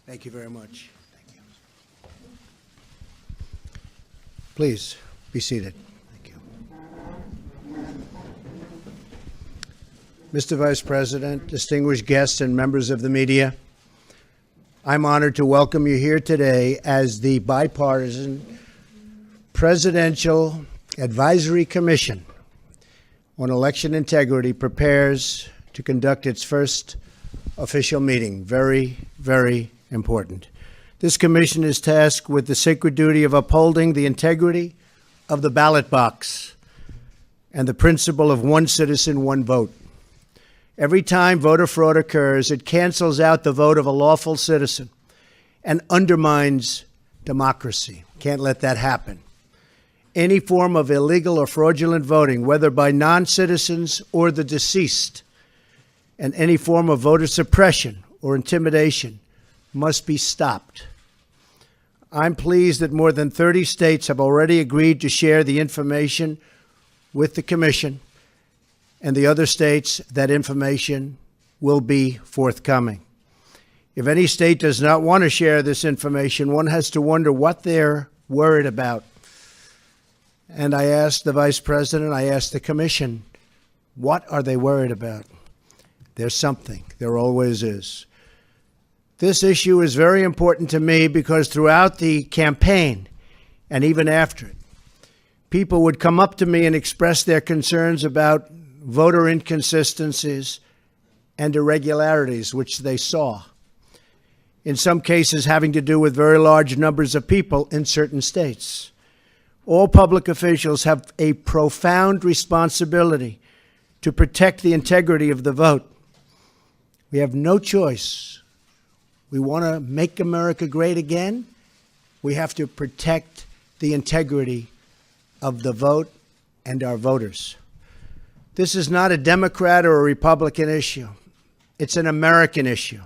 Thank you very much. Thank you. Please be seated. Thank you. Mr. Vice President, distinguished guests, and members of the media, I'm honored to welcome you here today as the bipartisan Presidential Advisory Commission on Election Integrity prepares to conduct its first official meeting. Very, very important. This commission is tasked with the sacred duty of upholding the integrity of the ballot box and the principle of one citizen, one vote. Every time voter fraud occurs, it cancels out the vote of a lawful citizen and undermines democracy. Can't let that happen. Any form of illegal or fraudulent voting, whether by non-citizens or the deceased, and any form of voter suppression or intimidation must be stopped. I'm pleased that more than 30 states have already agreed to share the information with the Commission, and the other states, that information will be forthcoming. If any state does not want to share this information, one has to wonder what they're worried about. And I asked the Vice President, I asked the Commission, what are they worried about? There's something. There always is. This issue is very important to me because throughout the campaign and even after it, people would come up to me and express their concerns about voter inconsistencies and irregularities, which they saw. In some cases, having to do with very large numbers of people in certain states. All public officials have a profound responsibility to protect the integrity of the vote. We have no choice. We want to make America great again. We have to protect the integrity of the vote and our voters. This is not a Democrat or a Republican issue. It's an American issue.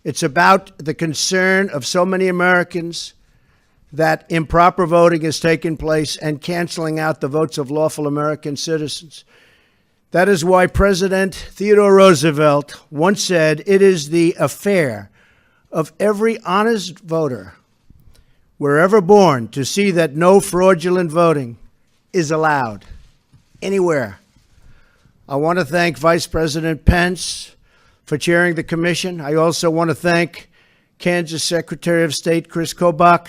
It's about the concern of so many Americans that improper voting has taken place and canceling out the votes of lawful American citizens. That is why President Theodore Roosevelt once said, "It is the affair of every honest voter, wherever born, to see that no fraudulent voting is allowed anywhere." I want to thank Vice President Pence for chairing the commission. I also want to thank Kansas Secretary of State Chris Kobach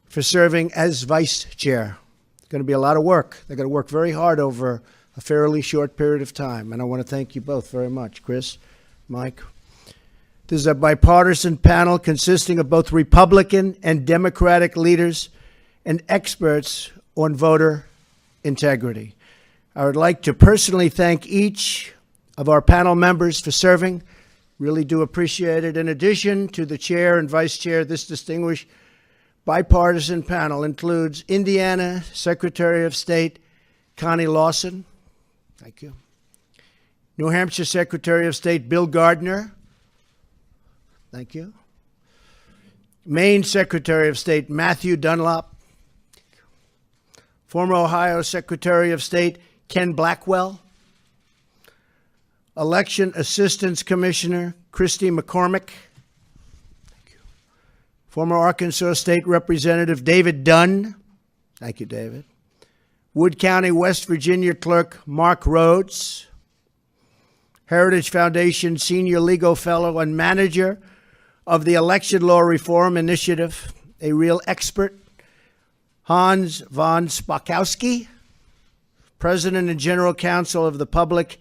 for serving as vice chair. It's going to be a lot of work. They're going to work very hard over a fairly short period of time, and I want to thank you both very much, Chris, Mike. This is a bipartisan panel consisting of both Republican and Democratic leaders and experts on voter integrity. I would like to personally thank each of our panel members for serving. Really do appreciate it. In addition to the chair and vice chair, this distinguished bipartisan panel includes Indiana Secretary of State Connie Lawson. Thank you. New Hampshire Secretary of State Bill Gardner. Thank you. Maine Secretary of State Matthew Dunlop. Former Ohio Secretary of State Ken Blackwell. Election Assistance Commissioner Christy McCormick. Thank you. Former Arkansas State Representative David Dunn. Thank you, David. Wood County, West Virginia Clerk Mark Rhodes. Heritage Foundation Senior Legal Fellow and Manager of the Election Law Reform Initiative, a real expert, Hans von Spakovsky. President and General Counsel of the Public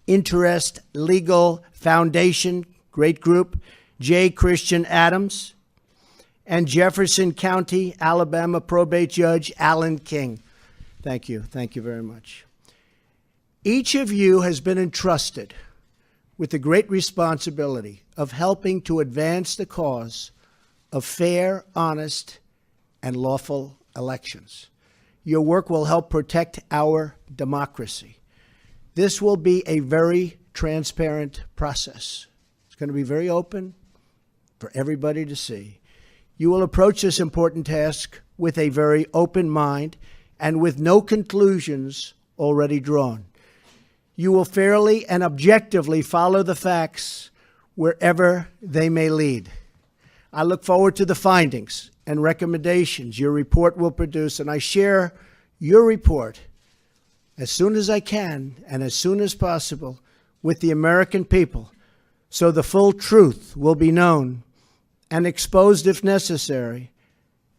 Interest Legal Foundation, great group, J. Christian Adams. And Jefferson County, Alabama Probate Judge Alan King. Thank you. Thank you very much. Each of you has been entrusted with the great responsibility of helping to advance the cause of fair, honest, and lawful elections. Your work will help protect our democracy. This will be a very transparent process. It's going to be very open for everybody to see. You will approach this important task with a very open mind and with no conclusions already drawn. You will fairly and objectively follow the facts wherever they may lead. I look forward to the findings and recommendations your report will produce, and I share your report as soon as I can and as soon as possible with the American people so the full truth will be known and exposed if necessary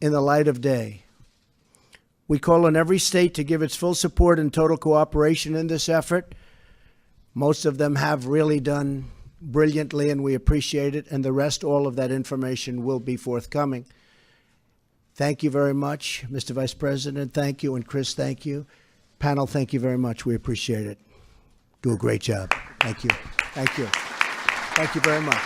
in the light of day. We call on every state to give its full support and total cooperation in this effort. Most of them have really done brilliantly, and we appreciate it, and the rest, all of that information will be forthcoming. Thank you very much, Mr. Vice President. Thank you, and Chris, thank you. Panel, thank you very much. We appreciate it. Do a great job. Thank you. Thank you. Thank you very much.